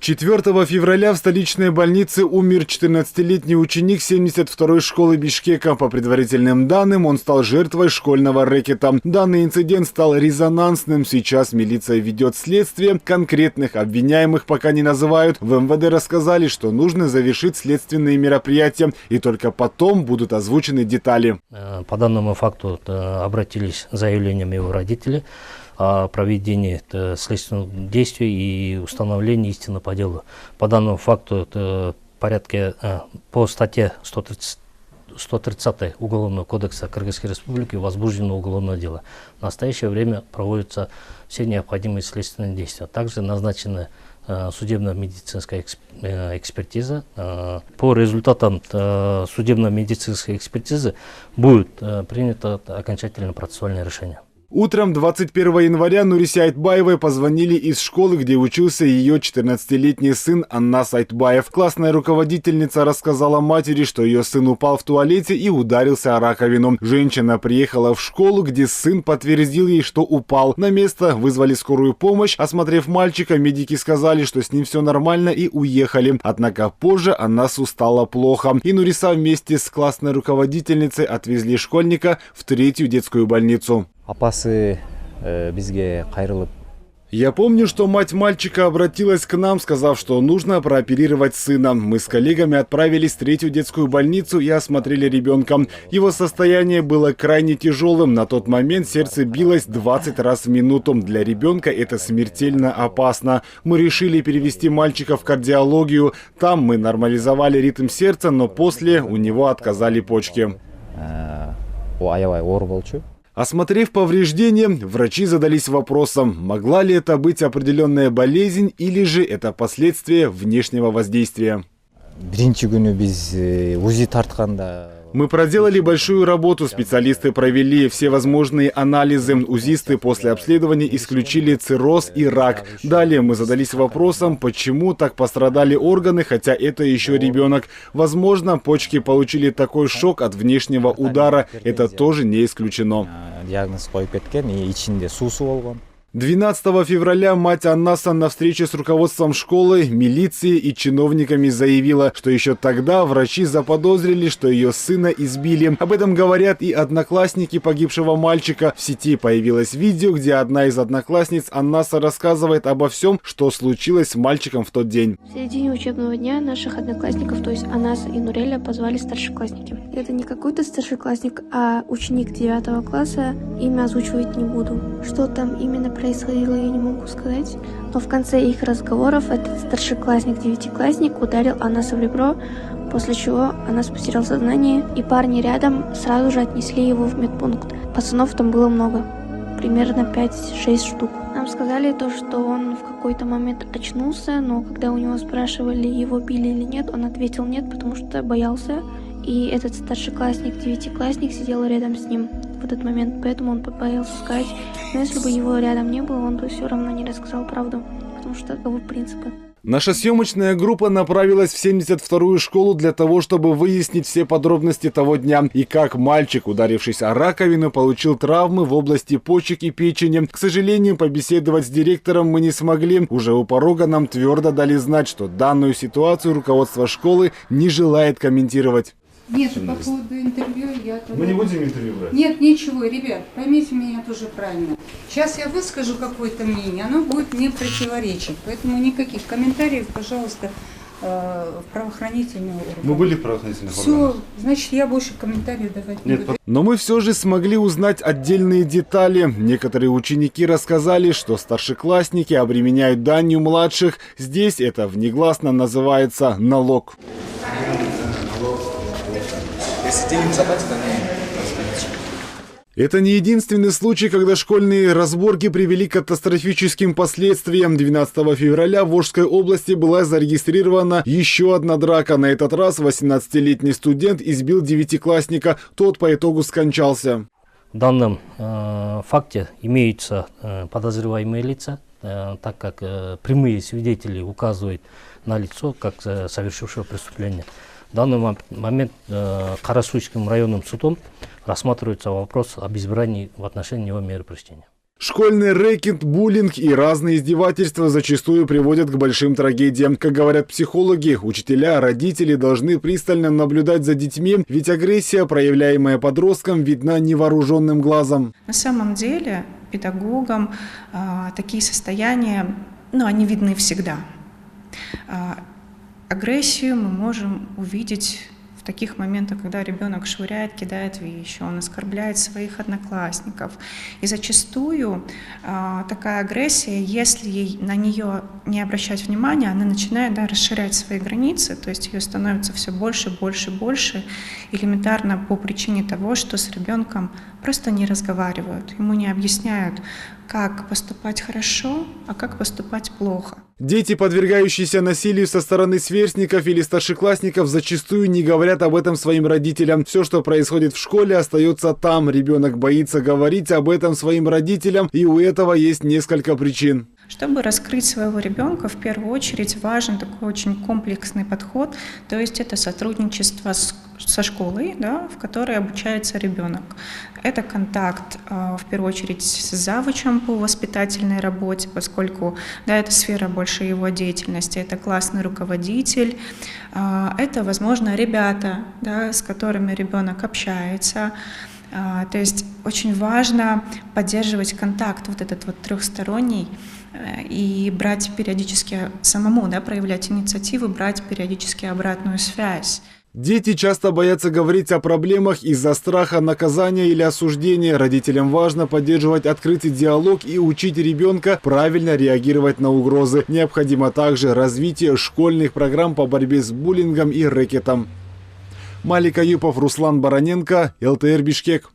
4 февраля в столичной больнице умер 14-летний ученик 72-й школы Бишкека. По предварительным данным, он стал жертвой школьного рэкета. Данный инцидент стал резонансным. Сейчас милиция ведет следствие. Конкретных обвиняемых пока не называют. В МВД рассказали, что нужно завершить следственные мероприятия, и только потом будут озвучены детали. По данному факту обратились с заявлением его родители о проведении следственных действий и установлении истины по делу. По данному факту по статье 130 Уголовного кодекса Кыргызской Республики возбуждено уголовное дело. В настоящее время проводятся все необходимые следственные действия. Также назначена судебно-медицинская экспертиза. По результатам судебно-медицинской экспертизы будет принято окончательное процессуальное решение. Утром 21 января Нурисе Айтбаевой позвонили из школы, где учился ее 14-летний сын Аннас Айтбаев. Классная руководительница рассказала матери, что ее сын упал в туалете и ударился о раковину. Женщина приехала в школу, где сын подтвердил ей, что упал. На место вызвали скорую помощь. Осмотрев мальчика, медики сказали, что с ним все нормально, и уехали. Однако позже Аннасу стало плохо. И Нуриса вместе с классной руководительницей отвезли школьника в 3-ю детскую больницу. Я помню, что мать мальчика обратилась к нам, сказав, что нужно прооперировать сына. Мы с коллегами отправились в 3-ю детскую больницу и осмотрели ребенка. Его состояние было крайне тяжелым. На тот момент сердце билось 20 раз в минуту. Для ребенка это смертельно опасно. Мы решили перевести мальчика в кардиологию. Там мы нормализовали ритм сердца, но после у него отказали почки. Осмотрев повреждения, врачи задались вопросом, могла ли это быть определенная болезнь или же это последствия внешнего воздействия. Мы проделали большую работу, специалисты провели все возможные анализы, УЗИсты после обследования исключили цирроз и рак. Далее мы задались вопросом, почему так пострадали органы, хотя это еще ребенок. Возможно, почки получили такой шок от внешнего удара, это тоже не исключено. 12 февраля мать Аннаса на встрече с руководством школы, милицией и чиновниками заявила, что еще тогда врачи заподозрили, что ее сына избили. Об этом говорят и одноклассники погибшего мальчика. В сети появилось видео, где одна из одноклассниц Аннаса рассказывает обо всем, что случилось с мальчиком в тот день. В середине учебного дня наших одноклассников, то есть Аннаса и Нуреля, позвали старшеклассники. Это не какой-то старшеклассник, а ученик 9 класса. Имя озвучивать не буду. Что там именно происходило, я не могу сказать. Но в конце их разговоров этот старшеклассник, 9-классник, ударил Аннаса в ребро, после чего Аннас потерял сознание, и парни рядом сразу же отнесли его в медпункт. Пацанов там было много, примерно 5-6 штук. Нам сказали то, что он в какой-то момент очнулся, но когда у него спрашивали, его били или нет, он ответил нет, потому что боялся. И этот старшеклассник, 9-классник, сидел рядом с ним в этот момент, поэтому он побоялся сказать. Но если бы его рядом не было, он бы все равно не рассказал правду, потому что таковы принципы. Наша съемочная группа направилась в 72-ю школу для того, чтобы выяснить все подробности того дня и как мальчик, ударившись о раковину, получил травмы в области почек и печени. К сожалению, побеседовать с директором мы не смогли. Уже у порога нам твердо дали знать, что данную ситуацию руководство школы не желает комментировать. Нет, по поводу интервью я тоже... Мы не будем интервью брать? Нет, ничего, ребят, поймите меня тоже правильно. Сейчас я выскажу какое-то мнение, оно будет мне противоречить. Поэтому никаких комментариев, пожалуйста, в правоохранительные органы. Мы были в правоохранительных органах. Все, значит, я больше комментариев давать не буду. Но мы все же смогли узнать отдельные детали. Некоторые ученики рассказали, что старшеклассники обременяют данью младших. Здесь это внегласно называется налог. Это не единственный случай, когда школьные разборки привели к катастрофическим последствиям. 12 февраля в Волжской области была зарегистрирована еще одна драка. На этот раз 18-летний студент избил 9-классника. Тот по итогу скончался. В данном факте имеются подозреваемые лица, так как прямые свидетели указывают на лицо как совершившего преступление. В данный момент Карасуйским районным судом рассматривается вопрос об избрании в отношении него меры пресечения. Школьный рэкет, буллинг и разные издевательства зачастую приводят к большим трагедиям. Как говорят психологи, учителя, родители должны пристально наблюдать за детьми, ведь агрессия, проявляемая подростком, видна невооруженным глазом. На самом деле педагогам такие состояния, они видны всегда. Агрессию мы можем увидеть в таких моментах, когда ребенок швыряет, кидает вещи, он оскорбляет своих одноклассников. И зачастую такая агрессия, если на нее не обращать внимания, она начинает расширять свои границы, то есть ее становится все больше, больше, больше, элементарно по причине того, что с ребенком просто не разговаривают, ему не объясняют, как поступать хорошо, а как поступать плохо. Дети, подвергающиеся насилию со стороны сверстников или старшеклассников, зачастую не говорят об этом своим родителям. Все, что происходит в школе, остается там. Ребенок боится говорить об этом своим родителям, и у этого есть несколько причин. Чтобы раскрыть своего ребенка, в первую очередь важен такой очень комплексный подход, то есть это сотрудничество со школой, в которой обучается ребенок. Это контакт, в первую очередь, с завучем по воспитательной работе, поскольку это сфера больше его деятельности, это классный руководитель, это, возможно, ребята, с которыми ребенок общается. То есть очень важно поддерживать контакт этот трехсторонний и брать периодически самому, проявлять инициативу, брать периодически обратную связь. Дети часто боятся говорить о проблемах из-за страха наказания или осуждения. Родителям важно поддерживать открытый диалог и учить ребенка правильно реагировать на угрозы. Необходимо также развитие школьных программ по борьбе с буллингом и рэкетом. Малик Аюпов, Руслан Бароненко, ЛТР Бишкек.